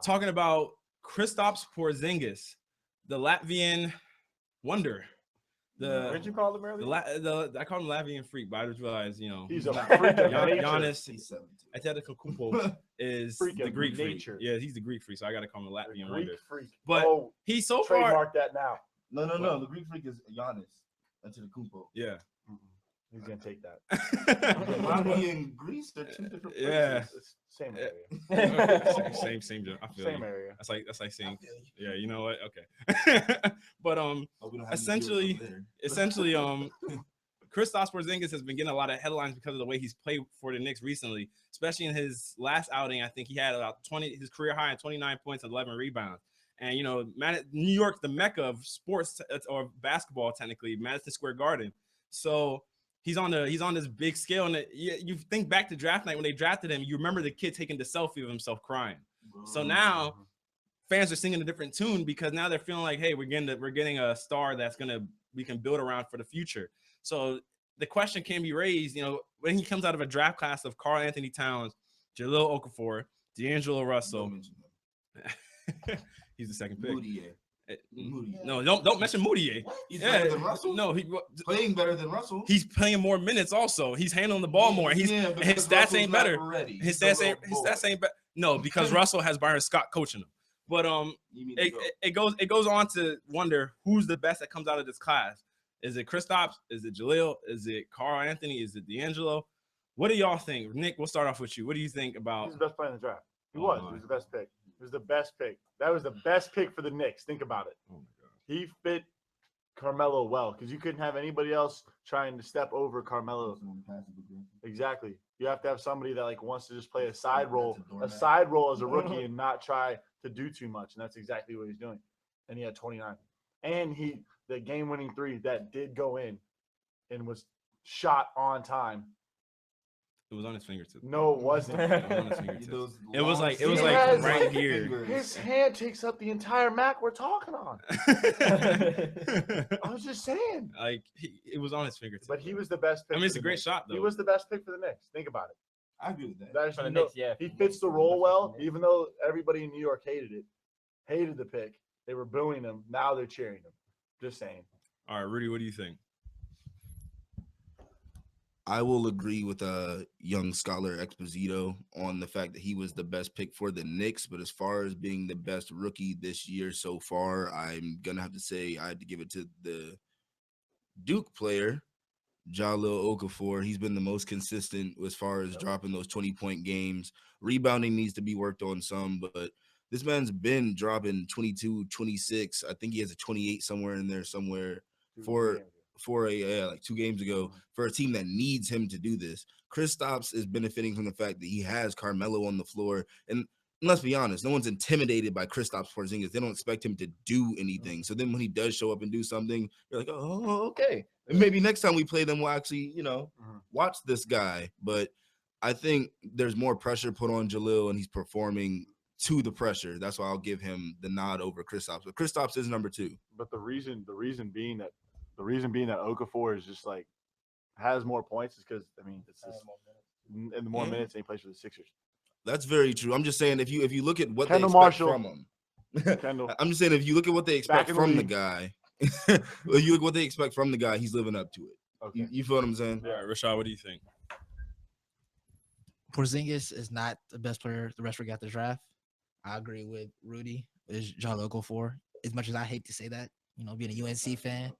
talking about Kristaps Porzingis, the Latvian wonder. What'd you call him earlier? I call him Latvian freak, but I just realized, he's a freak of nature. Giannis Antetokounmpo is the Greek freak. Nature. Yeah, he's the Greek freak, so I got to call him the Latvian Greek wonder. freak. But he's so far. Trademark that now. No. The Greek freak is Giannis Antetokounmpo. Yeah. He's gonna take that. Latvia and Greece, they're two different places. Yeah. It's same area. same. I feel same you. area. That's like saying, yeah, you know what? Okay. But essentially, Kristaps Porzingis has been getting a lot of headlines because of the way he's played for the Knicks recently, especially in his last outing. I think he had about his career high in 29 points and 11 rebounds. And, New York, the mecca of sports or basketball, technically, Madison Square Garden. So he's on this big scale. And you think back to draft night when they drafted him, you remember the kid taking the selfie of himself crying. So now fans are singing a different tune because now they're feeling like, hey, we're getting a star that's we can build around for the future. So the question can be raised, when he comes out of a draft class of Karl Anthony Towns, Jahlil Okafor, D'Angelo Russell. He's the second pick. Moutier. No, don't mention Moutier. He's better than Russell. No, playing better than Russell. He's playing more minutes also. He's handling the ball more. His stats Russell's ain't better. His stats ain't better. No, because Russell has Byron Scott coaching him. But it goes on to wonder who's the best that comes out of this class. Is it Kristaps? Is it Jahlil? Is it Karl Anthony? Is it D'Angelo? What do y'all think? Nick, we'll start off with you. What do you think about? He's the best player in the draft. He was the best pick. He was the best pick. That was the best pick for the Knicks. Think about it. Oh my God. He fit Carmelo well because you couldn't have anybody else trying to step over Carmelo. Exactly. You have to have somebody that wants to just play a side role as a rookie and not try to do too much. And that's exactly what he's doing. And he had 29. And the game-winning three that did go in and was shot on time. It was on his fingertip. No, it wasn't. It was like right here. His hand takes up the entire Mac we're talking on. I was just saying. It was on his fingertip. But he was the best pick. I mean, it's a great shot, though. He was the best pick for the Knicks. Think about it. I agree with that. For the Knicks, yeah. He fits the role well, even though everybody in New York hated the pick. They were booing him. Now they're cheering him. Just saying. All right, Rudy, what do you think? I will agree with young scholar Exposito on the fact that he was the best pick for the Knicks. But as far as being the best rookie this year so far, I'm going to have to say I had to give it to the Duke player, Jahlil Okafor. He's been the most consistent as far as dropping those 20-point games. Rebounding needs to be worked on some, but this man's been dropping 22, 26. I think he has a 28 somewhere in there for 2 games ago for a team that needs him to do this. Kristaps is benefiting from the fact that he has Carmelo on the floor. And let's be honest, no one's intimidated by Kristaps Porzingis. They don't expect him to do anything. So then when he does show up and do something, you're like, oh, okay. And maybe next time we play them, we'll actually, watch this guy. But I think there's more pressure put on Jahlil, and he's performing to the pressure. That's why I'll give him the nod over Kristaps. But Kristaps is number 2. But the reason being that Okafor is just has more points is because it's just and the more minutes and he plays for the Sixers. That's very true. I'm just saying if you look at what Kendall they expect Marshall. from him. I'm just saying if you look at what they expect from the guy, if you look what they expect from the guy, he's living up to it. Okay. You feel what I'm saying? Yeah, Rashad, what do you think? Porzingis is not the best player the rest got the draft. I agree with Rudy. Is Jahlil Okafor. As much as I hate to say that, being a UNC fan.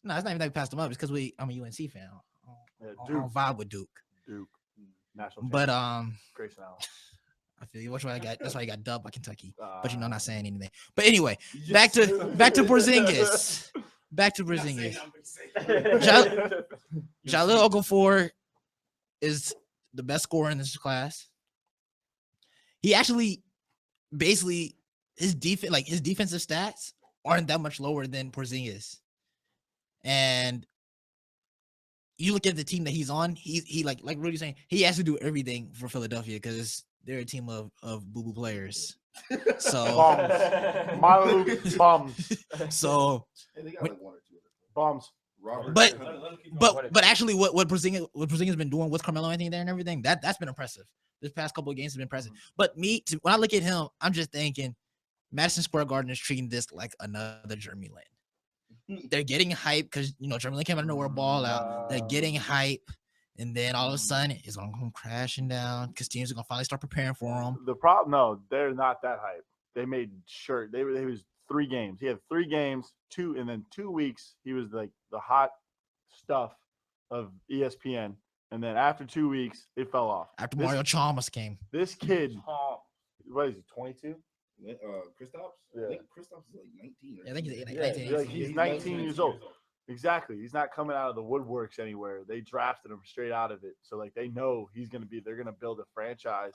No, it's not even that we passed him up. It's because I'm a UNC fan. I don't vibe with Duke. National. But Grayson Allen. I feel you. That's why he got dubbed by Kentucky. But I'm not saying anything. But anyway, back to Porzingis. Back to Porzingis. Jahlil Okafor is the best scorer in this class. He actually, basically, his defensive stats aren't that much lower than Porzingis. And you look at the team that he's on, he like Rudy's saying, he has to do everything for Philadelphia because they're a team of boo-boo players. So bums. So hey, they got bums. Robert, But- Let him keep going. But actually, what Porzingis been doing with Carmelo Anthony there and everything, that's been impressive. This past couple of games has been impressive. But when I look at him, I'm just thinking Madison Square Garden is treating this like another Jeremy Lin. They're getting hype because Jeremy Lin came out of nowhere, ball out. They're getting hype, and then all of a sudden it's gonna come crashing down because teams are gonna finally start preparing for him. The problem, no, they're not that hype. They made sure they was 3 games. He had 3 games, 2 weeks. He was like the hot stuff of ESPN, and then after 2 weeks, it fell off. After Mario Chalmers came, This kid, what is he? 22? Kristaps? Yeah. I think Kristaps is like 19. I think he's 18. Yeah, like he's 19 years old. Exactly. He's not coming out of the woodworks anywhere. They drafted him straight out of it. So like they know they're gonna build a franchise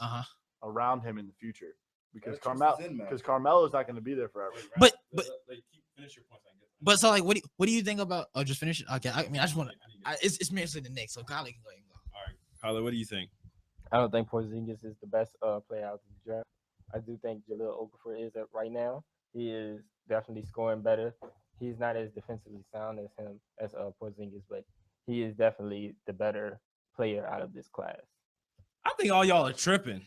around him in the future. Because Carmelo's not gonna be there forever. But finish your points. But so like, what do you think about? Oh, just finish it. Okay, I mean, I just want to. It's mostly the Knicks, so Kyler can go ahead and go. All right, Kyler, what do you think? I don't think Porzingis is the best player out of the draft. I do think Jahlil Okafor is right now. He is definitely scoring better. He's not as defensively sound as Porzingis, but he is definitely the better player out of this class. I think all y'all are tripping.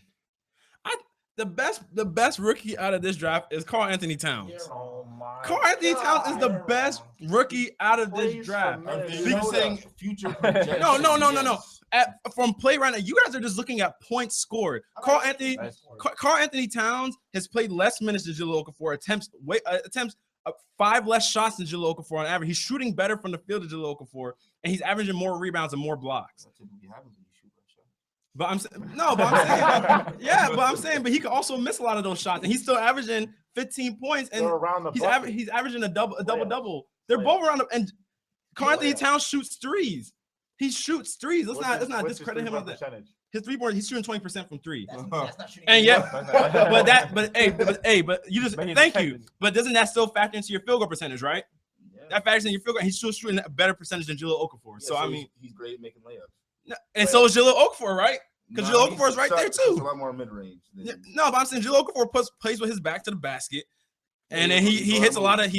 The best rookie out of this draft is Karl Anthony Towns. Karl Anthony Towns is the best rookie out of this draft. You're saying future No. From play right now, you guys are just looking at points scored. Karl Anthony Towns has played less minutes than Jahlil Okafor. Attempts 5 less shots than Jahlil Okafor on average. He's shooting better from the field than Jahlil Okafor, and he's averaging more rebounds and more blocks. But I'm saying, but he could also miss a lot of those shots, and he's still averaging 15 points, and he's averaging a double. They're both around the, and Karl Anthony Towns shoots threes. He shoots threes. Let's not discredit him on that. His 3-point, he's shooting 20% from 3. That's not shooting. And thank you. But doesn't that still factor into your field goal percentage, right? Yeah. That factors in your field goal. He's still shooting a better percentage than Jahlil Okafor. Yeah, so I mean, he's great at making layups. And so is Jahlil Okafor, right? Because Jahlil Okafor is right there too. He's a lot more mid range. No, but I'm saying Jahlil Okafor plays with his back to the basket, and then he hits a lot of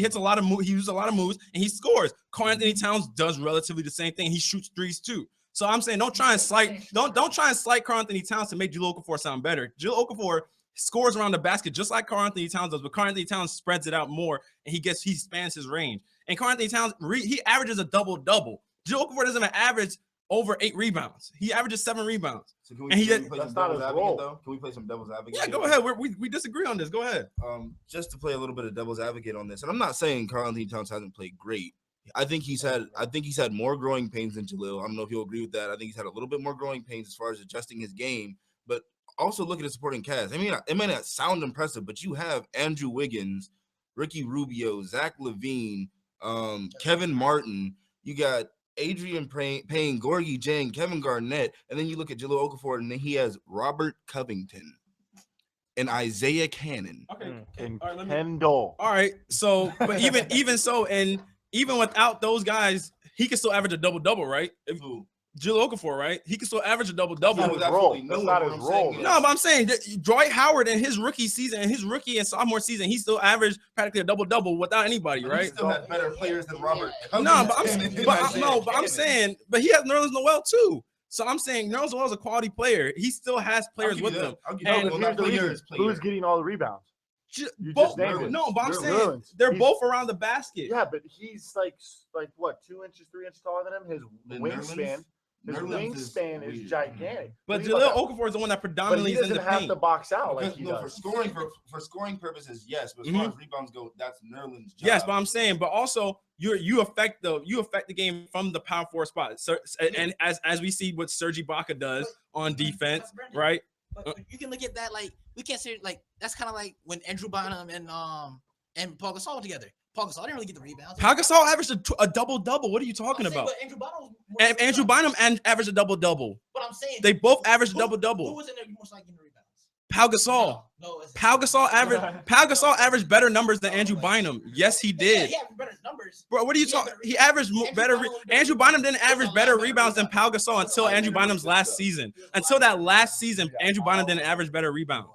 moves. He uses a lot of moves, and he scores. Karl Anthony Towns does relatively the same thing. He shoots threes too. So I'm saying don't try and slight Karl Anthony Towns to make Jahlil Okafor sound better. Jahlil Okafor scores around the basket just like Karl Anthony Towns does, but Karl Anthony Towns spreads it out more, and he spans his range. And Karl Anthony Towns he averages a double-double. Jahlil Okafor doesn't even average over 8 rebounds. He averages 7 rebounds. So can we play some devil's advocate though? Can we play some devil's advocate? Yeah, go ahead. We disagree on this. Go ahead. Just to play a little bit of devil's advocate on this, and I'm not saying Karl Anthony Towns hasn't played great. I think he's had more growing pains than Jahlil. I don't know if you'll agree with that. I think he's had a little bit more growing pains as far as adjusting his game. But also look at the supporting cast. I mean, it may not sound impressive, but you have Andrew Wiggins, Ricky Rubio, Zach LaVine, Kevin Martin. You got Adrian Payne, Gorgie Jang, Kevin Garnett, and then you look at Jahlil Okafor, and then he has Robert Covington and Isaiah Cannon. Okay. And All right, Kendall. All right. So, but even so, and even without those guys, he can still average a double-double, right? Jahlil Okafor, right? He can still average a double-double. That's not his role. No, but I'm saying that Dwight Howard in his rookie and sophomore season, he still averaged practically a double-double without anybody, right? He still had better players than Robert Covington. I'm saying, but he has Nerlens Noel too. So I'm saying Nerlens Noel is a quality player. He still has players with him. Who's getting all the rebounds? They're both around the basket. Yeah, but he's like what, 2 inches, 3 inches taller than him. His wingspan is gigantic. But Jahlil Okafor is the one that predominantly is in the paint. Have to box out like he does. For scoring purposes, yes. But as far as rebounds go, that's Nerlens' job. Yes, but I'm saying, but also you affect the game from the power forward spot. So, and as we see what Serge Ibaka does on defense, right? But you can look at that like we can't say like that's kind of like when Andrew Bynum and Paul Gasol were together. Paul Gasol didn't really get the rebounds. Paul Gasol averaged a double-double. What are you talking about? Andrew Bynum averaged a double-double. But I'm saying they both averaged a double-double. Who was in there most likely getting the rebounds? Paul Gasol. Paul Gasol averaged better numbers than Andrew Bynum. Yes, he did. Yeah, he had better numbers. Bro, what are you talking? He averaged better. Andrew Bynum didn't average better rebounds than Paul Gasol until Andrew Bynum's last season. Until that last season, Andrew Bynum didn't average better rebounds.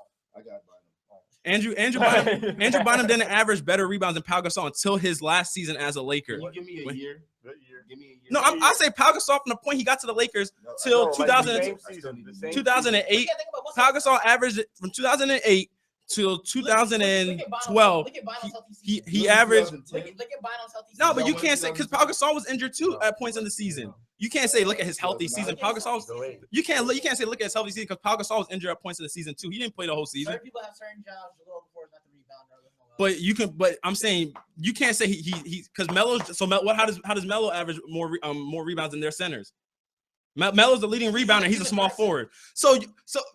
Andrew Bynum didn't average better rebounds than Paul Gasol until his last season as a Laker. Can you give me a year? Give me a year. No, I say Pau Gasol from the point he got to the Lakers till 2008. Pau Gasol averaged from 2008 till 2012. He averaged. No, but you can't say because Pau Gasol was injured too at points in the season. You can't say look at his healthy season. Pau Gasol. You can't say look at his healthy season because Pau Gasol was injured at points in the season too. He didn't play the whole season. People have certain jobs. But you can. But I'm saying you can't say he because Melo's. So how does Melo average more rebounds than their centers? Melo's the leading rebounder. He's a small forward. So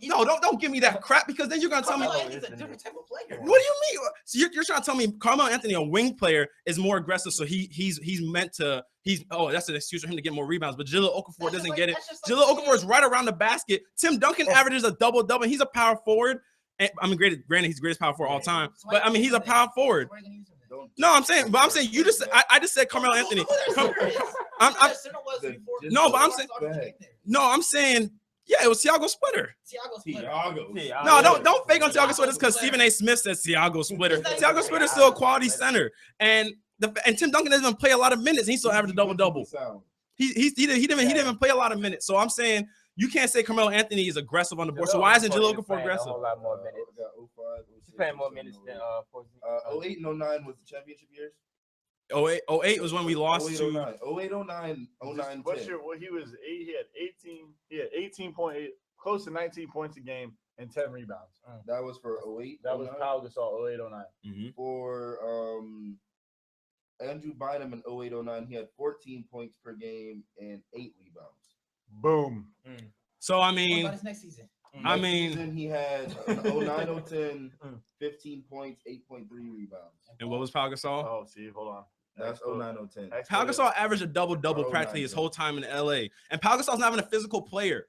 no, don't give me that crap because then you're gonna tell me He's a different type of player. What do you mean? So you're trying to tell me Carmelo Anthony, a wing player, is more aggressive. So he's meant to. That's an excuse for him to get more rebounds. But Jahlil Okafor doesn't get it. Jahlil Okafor is right around the basket. Tim Duncan averages a double. He's a power forward. And, I mean, granted, he's the greatest power forward all time. But I mean, he's a power forward. No, I'm saying you just. I just said Carmelo Anthony. I'm saying. Yeah, it was Thiago Splitter. No, don't fake on Thiago Splitter because Stephen A. Smith says Thiago Splitter. Thiago Splitter is still a quality center, and Tim Duncan doesn't even play a lot of minutes. And he still averaged a double. He didn't even play a lot of minutes. So I'm saying you can't say Carmelo Anthony is aggressive on the board. So why isn't Jahlil Okafor aggressive? A whole lot more minutes. He's playing more minutes than 08 and 09 was the championship years. 08 was when we lost to 08, 09, 09. What's your? Well, he was 8. He had 18. He had 18.8, close to 19 points a game and 10 rebounds. That was for 08. That was Pau Gasol 08, 09. Mm-hmm. For Andrew Bynum in 08, 09, he had 14 points per game and 8 rebounds. Boom. So I mean, what about his next season? I mean, season he had 09, 010, 15 points, 8.3 rebounds. And what was Pau Gasol? Oh, see, hold on. That's 09, 010. Pau Gasol averaged a double Or practically 09, his whole time in LA. And Pau Gasol's not even a physical player.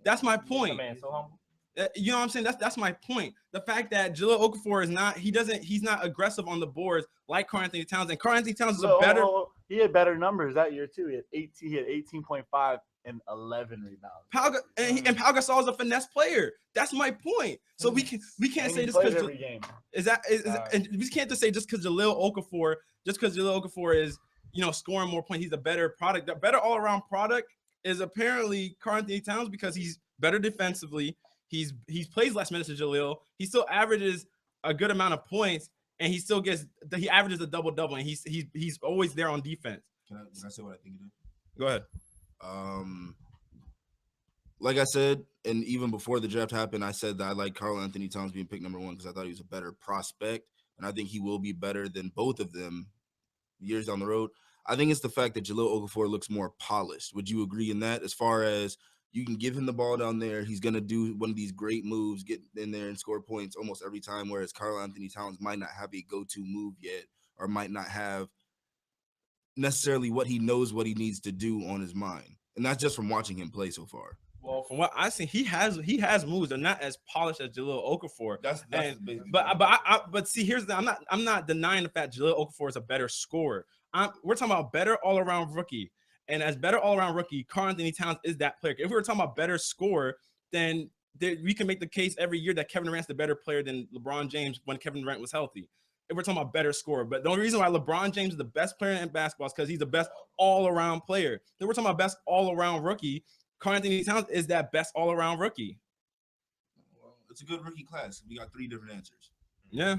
That's my point. Man, so humble. You know what I'm saying? That's my point. The fact that Jahlil Okafor is not, he's not aggressive on the boards like Karl Anthony Towns. And Karl Anthony Towns is a better. He had better numbers that year too. He had 18.5 and 11 rebounds. And Pau Gasol is a finesse player. That's my point. So we can't say this because every game. And we can't just say just because Jahlil Okafor is scoring more points, he's a better product. The better all around product is apparently Karl Anthony Towns because he's better defensively. He plays less minutes than Jahlil. He still averages a good amount of points, and he averages a double, and he's always there on defense. Can I say what I think it is? Go ahead. Like I said, and even before the draft happened, I said that I like Karl Anthony Towns being picked number 1 because I thought he was a better prospect, and I think he will be better than both of them years down the road. I think it's the fact that Jahlil Okafor looks more polished. Would you agree in that? As far as you can give him the ball down there, he's going to do one of these great moves, get in there and score points almost every time, whereas Karl Anthony Towns might not have a go-to move yet or might not have necessarily what he knows what he needs to do on his mind. And that's just from watching him play so far. Well, from what I see, he has moves. They're not as polished as Jahlil Okafor. But see, here's the I'm not denying the fact Jahlil Okafor is a better scorer. We're talking about better all around rookie, and as better all around rookie, Karl Anthony Towns is that player. If we were talking about better scorer, then we can make the case every year that Kevin Durant's the better player than LeBron James when Kevin Durant was healthy. If we're talking about better scorer, but the only reason why LeBron James is the best player in basketball is because he's the best all around player. Then we're talking about best all around rookie. Karl Anthony Towns is that best all-around rookie. Well, it's a good rookie class. We got 3 different answers. Yeah.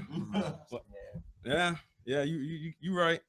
Yeah. You right.